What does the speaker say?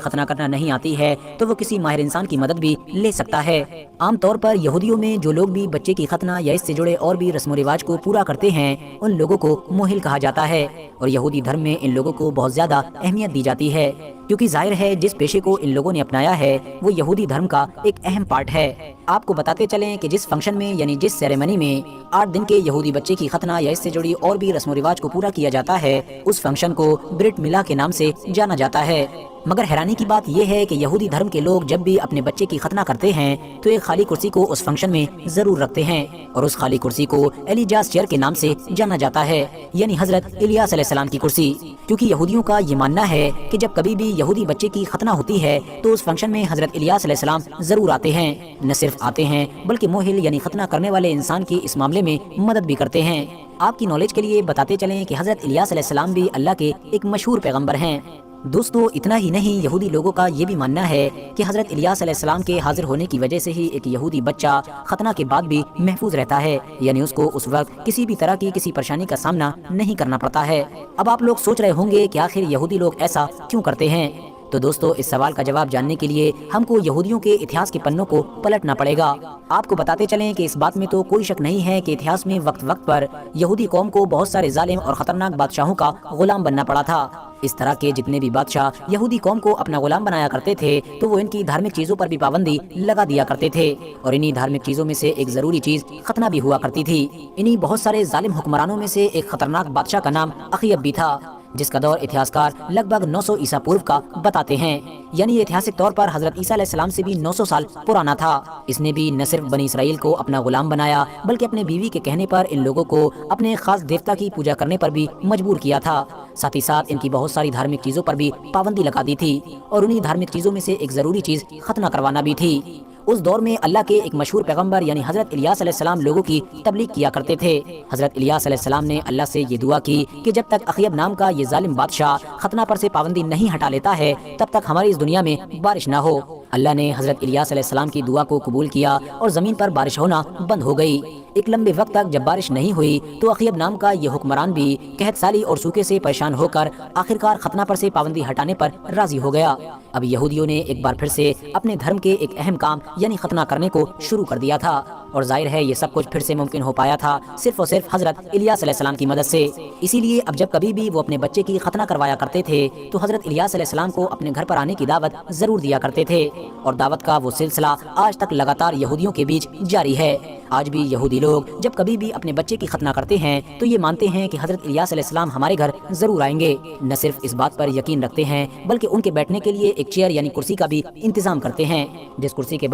खतना करना नहीं आती है तो वो किसी माहिर इंसान की मदद भी ले सकता है। आम तौर पर यहूदियों में जो लोग भी बच्चे की खतना या इससे जुड़े और भी रस्म रिवाज को पूरा करते हैं उन लोगों को मोहिल कहा जाता है, और यहूदी धर्म में इन लोगों को बहुत ज्यादा अहमियत दी जाती है, क्योंकि जाहिर है जिस पेशे को इन लोगों ने अपनाया है वो यहूदी धर्म का एक अहम पार्ट है। आपको बताते चलें कि जिस फंक्शन में यानी जिस सेरेमनी में 8 दिन के यहूदी बच्चे की खतना या इससे जुड़ी और भी रस्म रिवाज को पूरा किया जाता है उस फंक्शन को ब्रिट मिला के नाम से जाना जाता है। मगर हैरानी की बात यह है कि यहूदी धर्म के लोग जब भी अपने बच्चे की खतना करते हैं तो एक खाली कुर्सी को उस फंक्शन में जरूर रखते हैं, और उस खाली कुर्सी को एलिजास चेयर के नाम से जाना जाता है, यानी हजरत इलियास अलैहिस्सलाम की कुर्सी, क्योंकि यहूदियों का ये मानना है कि जब कभी भी यहूदी बच्चे की खतना होती है तो उस फंक्शन में हजरत इलियास अलैहिस्सलाम जरूर आते हैं। न सिर्फ आते हैं बल्कि मोहिल यानी खतना करने वाले इंसान की इस मामले में मदद भी करते हैं। आपकी नॉलेज के लिए बताते चलें कि हजरत इलियास अलैहिस्सलाम भी अल्लाह के एक मशहूर पैगंबर हैं। दोस्तों इतना ही नहीं, यहूदी लोगों का ये भी मानना है कि हजरत इलियास अलैहिस्सलाम के हाजिर होने की वजह से ही एक यहूदी बच्चा खतना के बाद भी महफूज रहता है, यानी उसको उस वक्त किसी भी तरह की किसी परेशानी का सामना नहीं करना पड़ता है। अब आप लोग सोच रहे होंगे कि आखिर यहूदी लोग ऐसा क्यों करते हैं, तो दोस्तों इस सवाल का जवाब जानने के लिए हमको यहूदियों के इतिहास के पन्नों को पलटना पड़ेगा। आपको बताते चलें कि इस बात में तो कोई शक नहीं है कि इतिहास में वक्त वक्त पर यहूदी कौम को बहुत सारे जालिम और खतरनाक बादशाहों का गुलाम बनना पड़ा था। इस तरह के जितने भी बादशाह यहूदी कौम को अपना गुलाम बनाया करते थे तो वो इनकी धार्मिक चीजों पर भी पाबंदी लगा दिया करते थे, और इन्हीं धार्मिक चीजों में से एक जरूरी चीज खतना भी हुआ करती थी। इन्हीं बहुत सारे जालिम हुक्मरानों में से एक खतरनाक बादशाह का नाम अखय्यब भी था, जिसका दौर इतिहासकार लगभग 900 ईसा पूर्व का बताते हैं, यानी ऐतिहासिक तौर पर हजरत ईसा अलैहिस्सलाम से भी 900 साल पुराना था। इसने भी न सिर्फ बनी इसराइल को अपना गुलाम बनाया बल्कि अपने बीवी के कहने पर इन लोगों को अपने खास देवता की पूजा करने पर भी मजबूर किया था। साथ ही साथ इनकी बहुत सारी धार्मिक चीजों पर भी पाबंदी लगा दी थी, और उन्हीं धार्मिक चीजों में से एक जरूरी चीज खतना करवाना भी थी। उस दौर में अल्लाह के एक मशहूर पैगंबर यानी हजरत इलियास अलैहिस्सलाम लोगों की तबलीग किया करते थे। हजरत इलियास अलैहिस्सलाम ने अल्लाह से ये दुआ की कि जब तक अखय्यब नाम का ये जालिम बादशाह खतना पर से पाबंदी नहीं हटा लेता है तब तक हमारी इस दुनिया में बारिश ना हो। अल्लाह ने हजरत इलियास अलैहिस्सलाम की दुआ को कबूल किया और जमीन पर बारिश होना बंद हो गई। एक लंबे वक्त तक जब बारिश नहीं हुई तो अखय्यब नाम का ये हुक्मरान भी कहत साली और सूखे से परेशान होकर आखिरकार खतना पर से पाबंदी हटाने पर राजी हो गया। अब यहूदियों ने एक बार फिर से अपने धर्म के एक अहम काम यानी खतना करने को शुरू कर दिया था, और जाहिर है ये सब कुछ फिर से मुमकिन हो पाया था सिर्फ और सिर्फ हजरत इलियास अलैहिस्सलाम की मदद से। इसीलिए अब जब कभी भी वो अपने बच्चे की खतना करवाया करते थे तो हजरत इलियास अलैहिस्सलाम को अपने घर पर आने की दावत जरूर दिया करते थे, और दावत का वो सिलसिला आज तक लगातार यहूदियों के बीच जारी है। आज भी यहूदी लोग जब कभी भी अपने बच्चे की खतना करते हैं तो ये मानते हैं कि हजरत इलियास अलैहिस्सलाम हमारे घर जरूर आएंगे। न सिर्फ इस बात पर यकीन रखते हैं बल्कि उनके बैठने के लिए एक चेयर यानी कुर्सी का भी इंतजाम करते हैं, जिस कुर्सी के